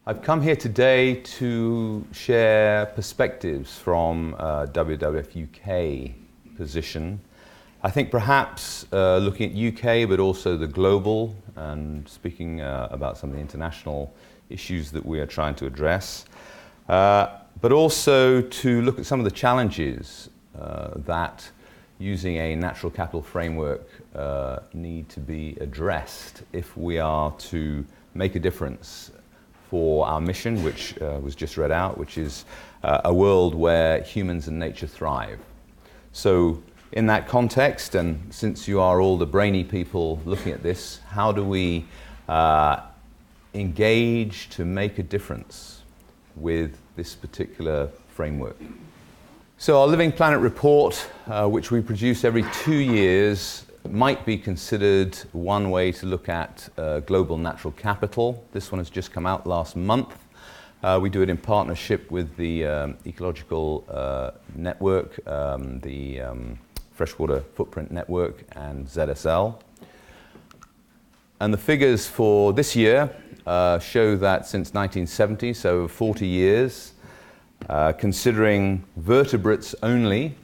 I've come here today to share perspectives from WWF-UK position. I think perhaps looking at UK but also the global and speaking about some of the international issues that we are trying to address, but also to look at some of the challenges that using a natural capital framework need to be addressed if we are to make a difference for our mission, which was just read out, which is a world where humans and nature thrive. So in that context, and since you are all the brainy people looking at this, how do we engage to make a difference with this particular framework? So our Living Planet report, which we produce every 2 years, might be considered one way to look at global natural capital. This one has just come out last month. We do it in partnership with the Ecological Network, the Freshwater Footprint Network, and ZSL. And the figures for this year show that since 1970, so 40 years, considering vertebrates only,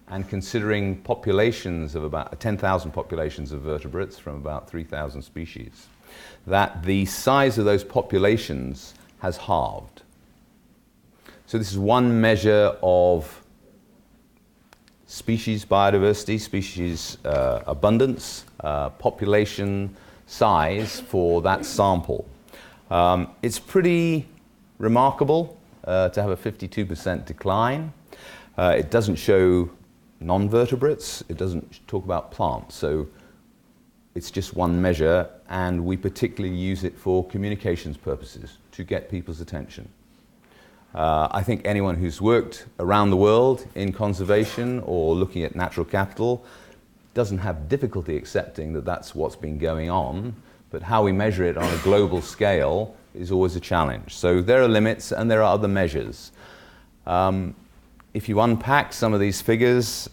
and considering populations of about 10,000 populations of vertebrates from about 3,000 species, that the size of those populations has halved. So this is one measure of species biodiversity, species abundance, population size for that sample. It's pretty remarkable to have a 52% decline. It doesn't show non-vertebrates, it doesn't talk about plants, so it's just one measure, and we particularly use it for communications purposes to get people's attention. I think anyone who's worked around the world in conservation or looking at natural capital doesn't have difficulty accepting that that's what's been going on, but how we measure it on a global scale is always a challenge. So there are limits and there are other measures. If you unpack some of these figures,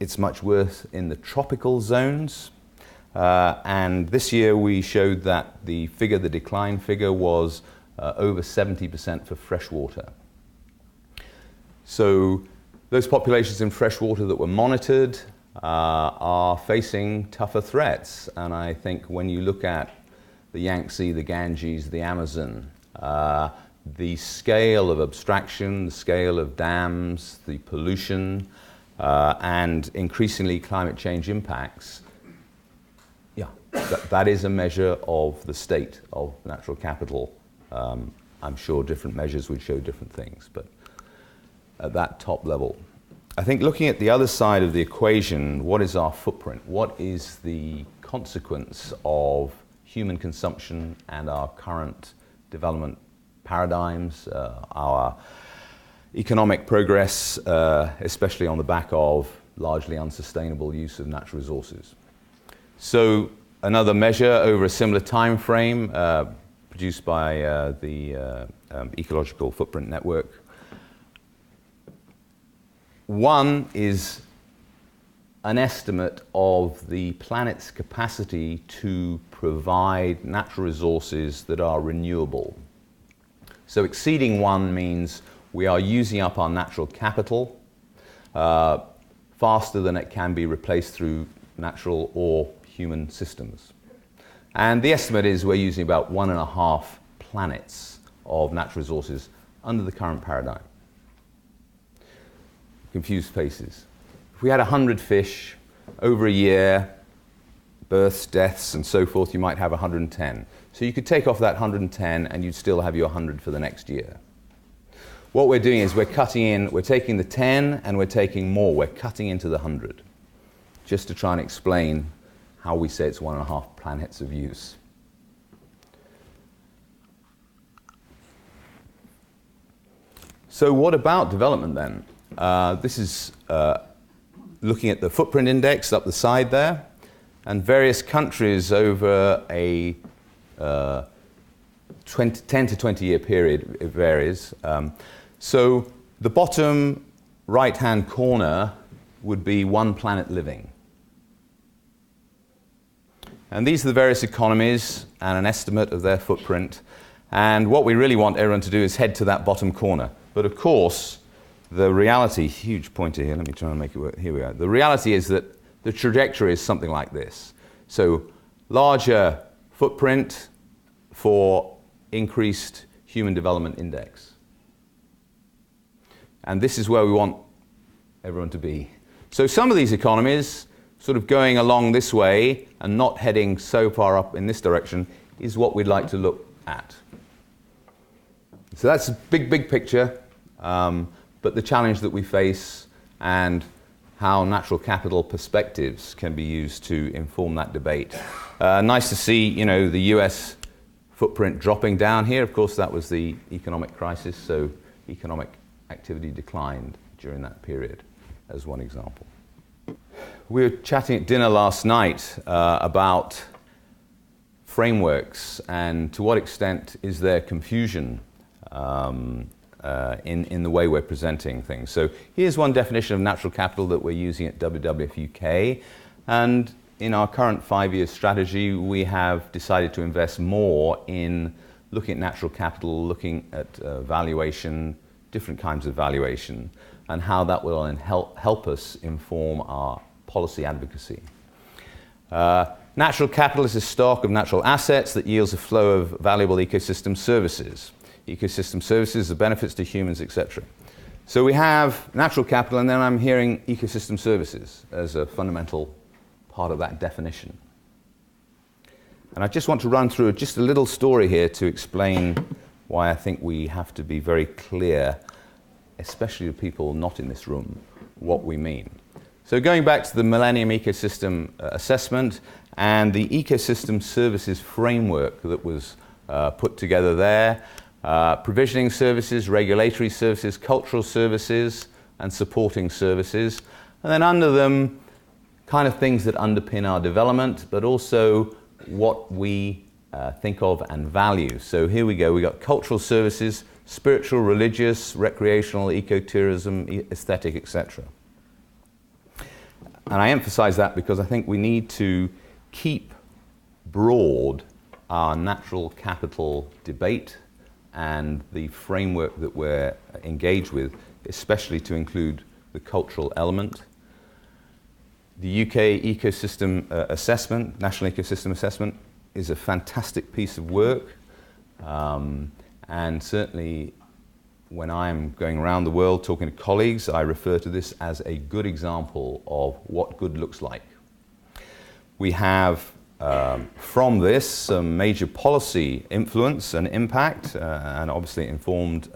it's much worse in the tropical zones. And this year we showed that the decline figure was over 70% for freshwater. So those populations in freshwater that were monitored are facing tougher threats. And I think when you look at the Yangtze, the Ganges, the Amazon, the scale of abstraction, the scale of dams, the pollution, and increasingly climate change impacts, that is a measure of the state of natural capital. I'm sure different measures would show different things, but at that top level. I think looking at the other side of the equation, what is our footprint? What is the consequence of human consumption and our current development paradigms, our economic progress, especially on the back of largely unsustainable use of natural resources. So another measure over a similar time frame produced by the Ecological Footprint Network. One is an estimate of the planet's capacity to provide natural resources that are renewable. So exceeding 1 means we are using up our natural capital faster than it can be replaced through natural or human systems. And the estimate is we're using about 1.5 planets of natural resources under the current paradigm. Confused faces. If we had 100 fish over a year, births, deaths, and so forth, you might have 110. So you could take off that 110 and you'd still have your 100 for the next year. What we're doing is we're taking the 10 and we're taking more. We're cutting into the 100, just to try and explain how we say it's 1.5 planets of use. So what about development then? This is looking at the footprint index up the side there, and various countries over a 10 to 20 year period, it varies. So the bottom right-hand corner would be 1 planet living. And these are the various economies and an estimate of their footprint. And what we really want everyone to do is head to that bottom corner. But of course, the reality, huge pointer here, let me try and make it work. Here we go. The reality is that the trajectory is something like this. So larger footprint for increased human development index. And this is where we want everyone to be. So some of these economies sort of going along this way and not heading so far up in this direction is what we'd like to look at. So that's a big, big picture, but the challenge that we face and how natural capital perspectives can be used to inform that debate. Nice to see, you know, the US footprint dropping down here. Of course, that was the economic crisis, so economic activity declined during that period, as one example. We were chatting at dinner last night about frameworks and to what extent is there confusion in the way we're presenting things. So here's one definition of natural capital that we're using at WWF-UK, and in our current 5-year strategy we have decided to invest more in looking at natural capital, looking at valuation, different kinds of valuation, and how that will then help us inform our policy advocacy. Natural capital is a stock of natural assets that yields a flow of valuable ecosystem services. Ecosystem services, the benefits to humans, etc. So we have natural capital, and then I'm hearing ecosystem services as a fundamental part of that definition. And I just want to run through just a little story here to explain why I think we have to be very clear, especially to people not in this room, what we mean. So going back to the Millennium Ecosystem Assessment and the ecosystem services framework that was put together there, provisioning services, regulatory services, cultural services, and supporting services. And then under them, kind of things that underpin our development, but also what we think of and value. So here we go, we got cultural services, spiritual, religious, recreational, ecotourism, aesthetic, etc. And I emphasize that because I think we need to keep broad our natural capital debate and the framework that we're engaged with, especially to include the cultural element. The UK Ecosystem Assessment, National Ecosystem Assessment, is a fantastic piece of work, and certainly when I'm going around the world talking to colleagues, I refer to this as a good example of what good looks like. We have from this some major policy influence and impact, and obviously informed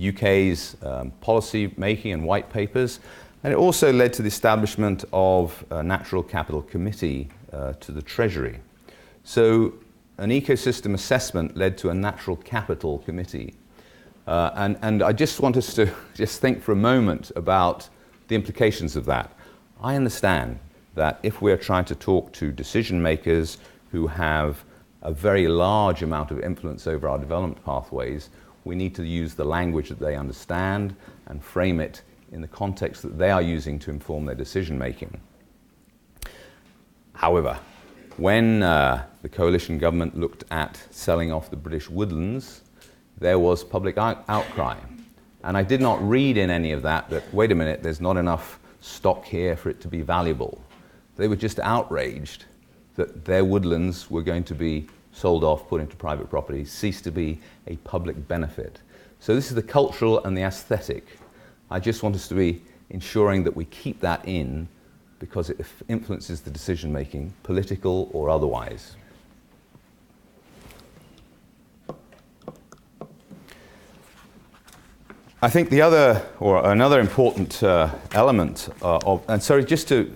UK's policy making and white papers, and it also led to the establishment of a Natural Capital Committee to the Treasury. So an ecosystem assessment led to a Natural Capital Committee. And I just want us to just think for a moment about the implications of that. I understand that if we're trying to talk to decision makers who have a very large amount of influence over our development pathways, we need to use the language that they understand and frame it in the context that they are using to inform their decision making. However, when the coalition government looked at selling off the British woodlands, there was public outcry. And I did not read in any of that wait a minute, there's not enough stock here for it to be valuable. They were just outraged that their woodlands were going to be sold off, put into private property, cease to be a public benefit. So this is the cultural and the aesthetic. I just want us to be ensuring that we keep that in because it influences the decision making, political or otherwise. I think the other, or another important element of, and just to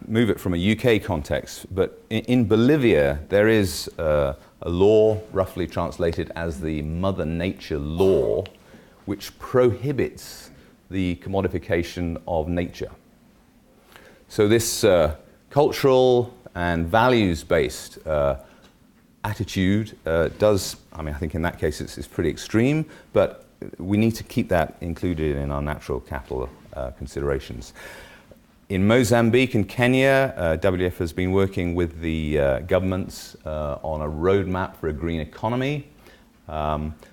move it from a UK context, but in Bolivia there is a law, roughly translated as the Mother Nature Law, which prohibits the commodification of nature. So this cultural and values-based attitude does, I mean, I think in that case it's pretty extreme, but we need to keep that included in our natural capital considerations. In Mozambique and Kenya, WWF has been working with the governments on a roadmap for a green economy.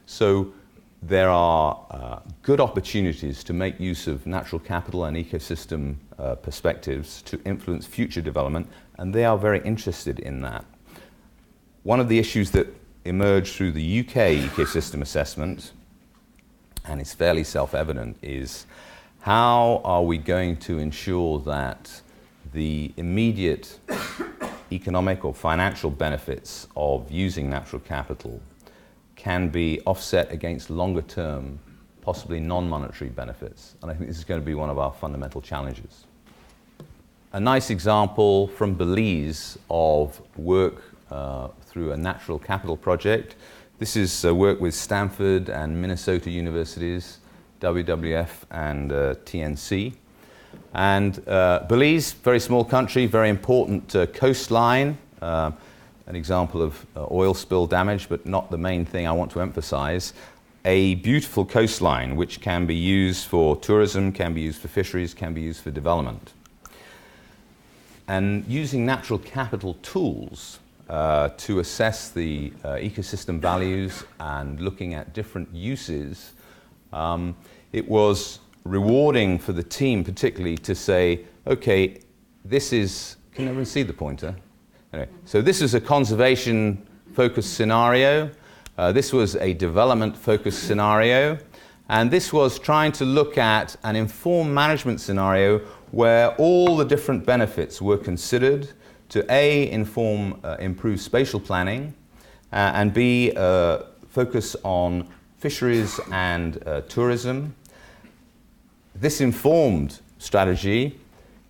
So there are good opportunities to make use of natural capital and ecosystem perspectives to influence future development, and they are very interested in that. One of the issues that emerged through the UK ecosystem assessment, and it's fairly self-evident, is how are we going to ensure that the immediate economic or financial benefits of using natural capital can be offset against longer-term, possibly non-monetary benefits. And I think this is going to be one of our fundamental challenges. A nice example from Belize of work through a natural capital project. This is work with Stanford and Minnesota universities, WWF and TNC. And Belize, very small country, very important coastline. An example of oil spill damage, but not the main thing I want to emphasize. A beautiful coastline which can be used for tourism, can be used for fisheries, can be used for development. And using natural capital tools to assess the ecosystem values and looking at different uses, it was rewarding for the team particularly to say, okay, this is, can everyone see the pointer? Anyway, so this is a conservation-focused scenario. This was a development-focused scenario. And this was trying to look at an informed management scenario where all the different benefits were considered to A, improve spatial planning, and B, focus on fisheries and tourism. This informed strategy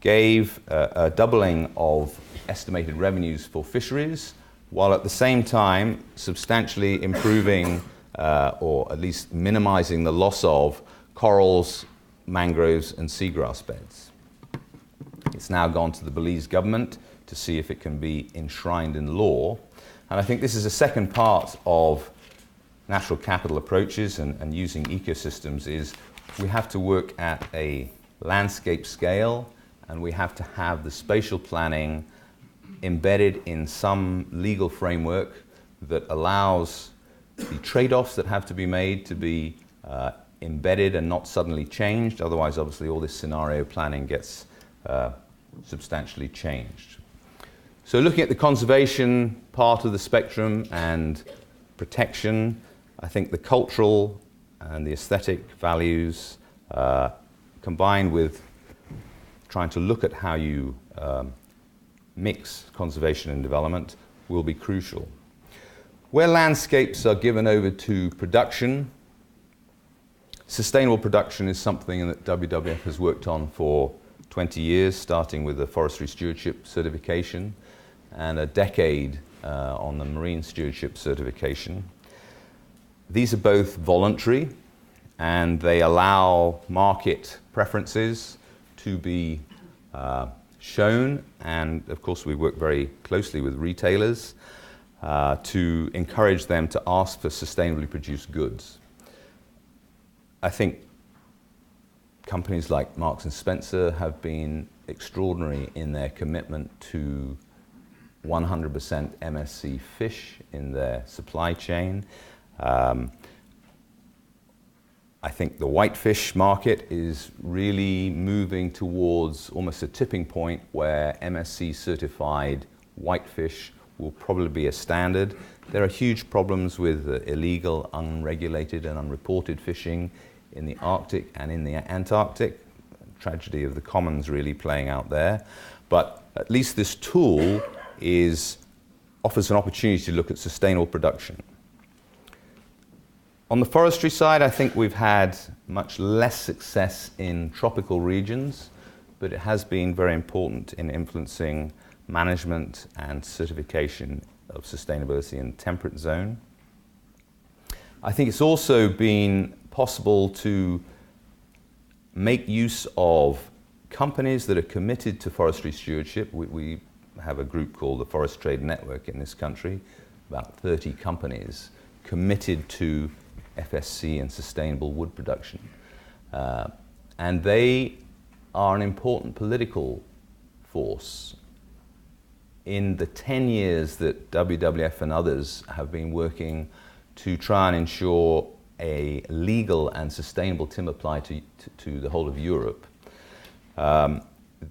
gave a doubling of estimated revenues for fisheries, while at the same time substantially improving or at least minimizing the loss of corals, mangroves and seagrass beds. It's now gone to the Belize government to see if it can be enshrined in law. And I think this is a second part of natural capital approaches and using ecosystems is we have to work at a landscape scale, and we have to have the spatial planning embedded in some legal framework that allows the trade-offs that have to be made to be embedded and not suddenly changed. Otherwise, obviously, all this scenario planning gets substantially changed. So looking at the conservation part of the spectrum and protection, I think the cultural and the aesthetic values combined with trying to look at how you mix conservation and development will be crucial. Where landscapes are given over to production, sustainable production is something that WWF has worked on for 20 years, starting with the forestry stewardship certification and a decade on the marine stewardship certification. These are both voluntary, and they allow market preferences to be shown, and of course we work very closely with retailers to encourage them to ask for sustainably produced goods. I think companies like Marks and Spencer have been extraordinary in their commitment to 100% MSC fish in their supply chain. I think the whitefish market is really moving towards almost a tipping point where MSC certified whitefish will probably be a standard. There are huge problems with illegal, unregulated and unreported fishing in the Arctic and in the Antarctic. Tragedy of the commons really playing out there. But at least this tool offers an opportunity to look at sustainable production. On the forestry side, I think we've had much less success in tropical regions, but it has been very important in influencing management and certification of sustainability in the temperate zone. I think it's also been possible to make use of companies that are committed to forestry stewardship. We have a group called the Forest Trade Network in this country, about 30 companies committed to FSC and sustainable wood production. And they are an important political force. In the 10 years that WWF and others have been working to try and ensure a legal and sustainable timber supply to the whole of Europe,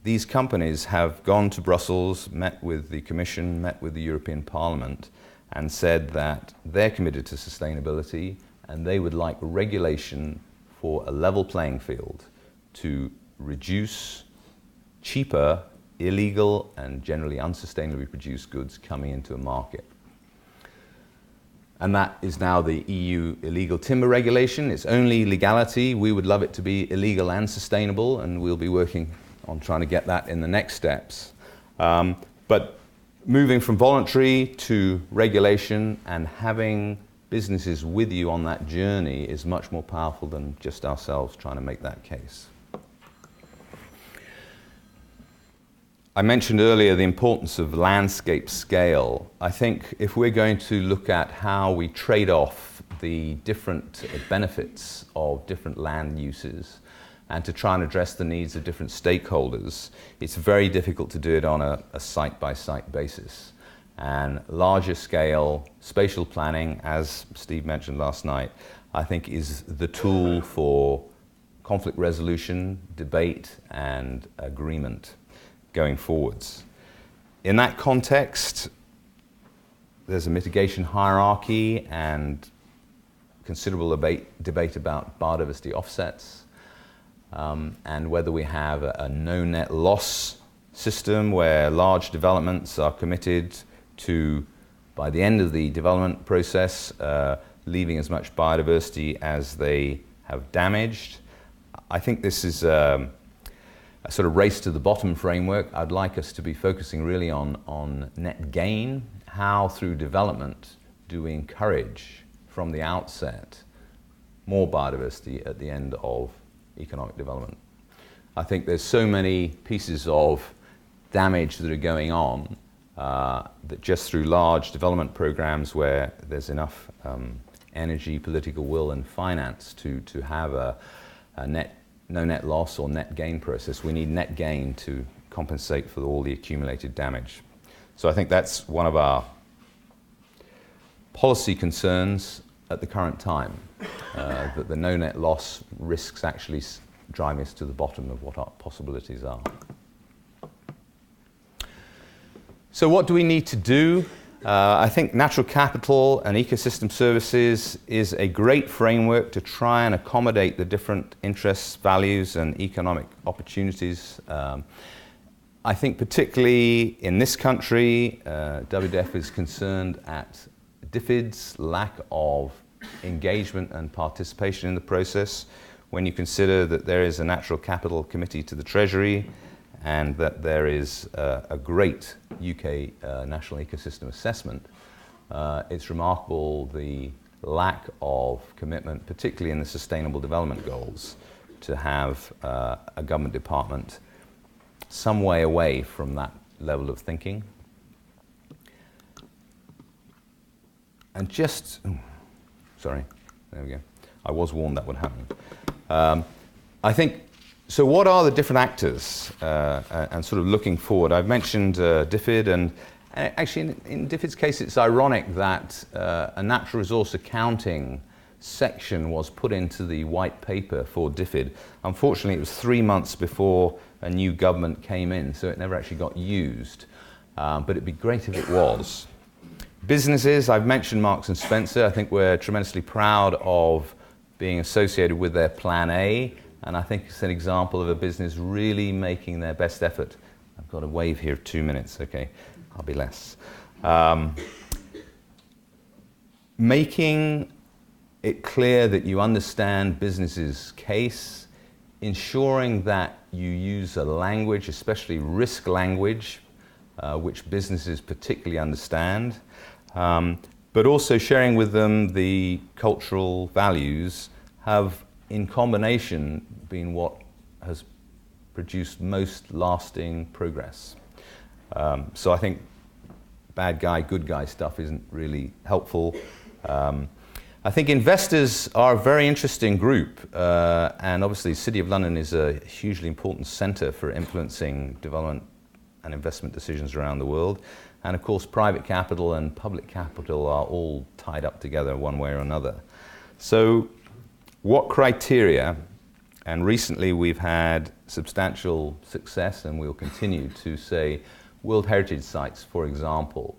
these companies have gone to Brussels, met with the Commission, met with the European Parliament, and said that they're committed to sustainability and they would like regulation for a level playing field to reduce cheaper, illegal and generally unsustainably produced goods coming into a market. And that is now the EU illegal timber regulation. It's only legality. We would love it to be illegal and sustainable, and we'll be working on trying to get that in the next steps. But moving from voluntary to regulation and having businesses with you on that journey is much more powerful than just ourselves trying to make that case. I mentioned earlier the importance of landscape scale. I think if we're going to look at how we trade off the different benefits of different land uses and to try and address the needs of different stakeholders, it's very difficult to do it on a site-by-site basis. And larger scale spatial planning, as Steve mentioned last night, I think is the tool for conflict resolution, debate and agreement going forwards. In that context, there's a mitigation hierarchy and considerable debate about biodiversity offsets, and whether we have a no net loss system where large developments are committed to, by the end of the development process, leaving as much biodiversity as they have damaged. I think this is a sort of race to the bottom framework. I'd like us to be focusing really on net gain. How through development do we encourage from the outset more biodiversity at the end of economic development? I think there's so many pieces of damage that are going on that just through large development programs where there's enough energy, political will and finance to have a no net loss or net gain process. We need net gain to compensate for all the accumulated damage. So I think that's one of our policy concerns at the current time, that the no net loss risks actually driving us to the bottom of what our possibilities are. So what do we need to do? I think natural capital and ecosystem services is a great framework to try and accommodate the different interests, values and economic opportunities. I think particularly in this country, WWF is concerned at DFID's lack of engagement and participation in the process when you consider that there is a natural capital committee to the Treasury and that there is a great UK national ecosystem assessment. It's remarkable the lack of commitment, particularly in the Sustainable Development Goals, to have a government department some way away from that level of thinking. And just, sorry, there we go. I was warned that would happen. I think, so what are the different actors and sort of looking forward? I've mentioned DFID, and actually in DFID's case it's ironic that a natural resource accounting section was put into the white paper for DFID. Unfortunately it was 3 months before a new government came in, so it never actually got used, but it'd be great if it was. Businesses, I've mentioned Marks and Spencer. I think we're tremendously proud of being associated with their Plan A. And I think it's an example of a business really making their best effort. I've got a wave here, 2 minutes, okay, I'll be less. Making it clear that you understand business's case, ensuring that you use a language, especially risk language, which businesses particularly understand, but also sharing with them the cultural values have in combination been what has produced most lasting progress. So I think bad guy, good guy stuff isn't really helpful. I think investors are a very interesting group, and obviously the City of London is a hugely important centre for influencing development and investment decisions around the world. And of course, private capital and public capital are all tied up together one way or another. So what criteria, and recently we've had substantial success, and we'll continue to say World Heritage Sites, for example,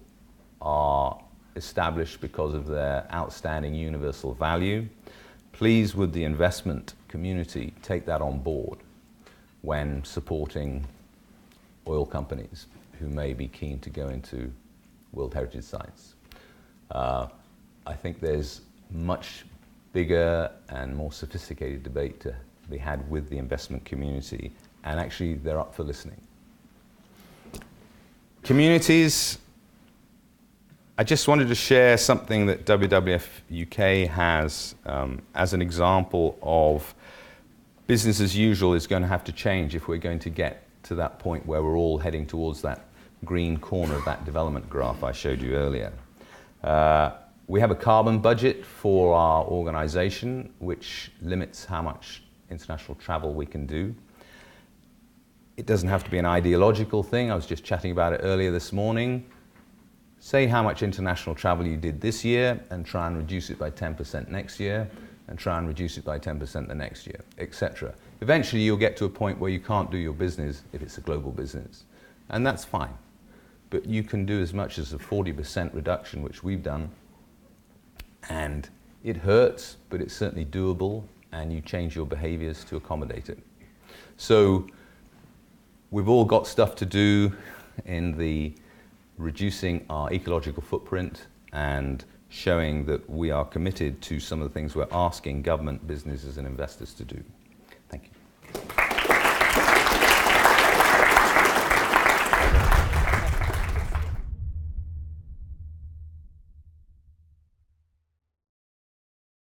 are established because of their outstanding universal value. Please would the investment community take that on board when supporting oil companies who may be keen to go into World Heritage Sites. I think there's much bigger and more sophisticated debate to be had with the investment community, and actually they're up for listening. Communities, I just wanted to share something that WWF-UK has as an example of business as usual is going to have to change if we're going to get to that point where we're all heading towards that green corner of that development graph I showed you earlier. We have a carbon budget for our organisation which limits how much international travel we can do. It doesn't have to be an ideological thing. I was just chatting about it earlier this morning. Say how much international travel you did this year and try and reduce it by 10% next year, and try and reduce it by 10% the next year, etc. Eventually you'll get to a point where you can't do your business if it's a global business, and that's fine. But you can do as much as a 40% reduction, which we've done, and it hurts, but it's certainly doable, and you change your behaviours to accommodate it. So we've all got stuff to do in the reducing our ecological footprint and showing that we are committed to some of the things we're asking government, businesses and investors to do. Thank you.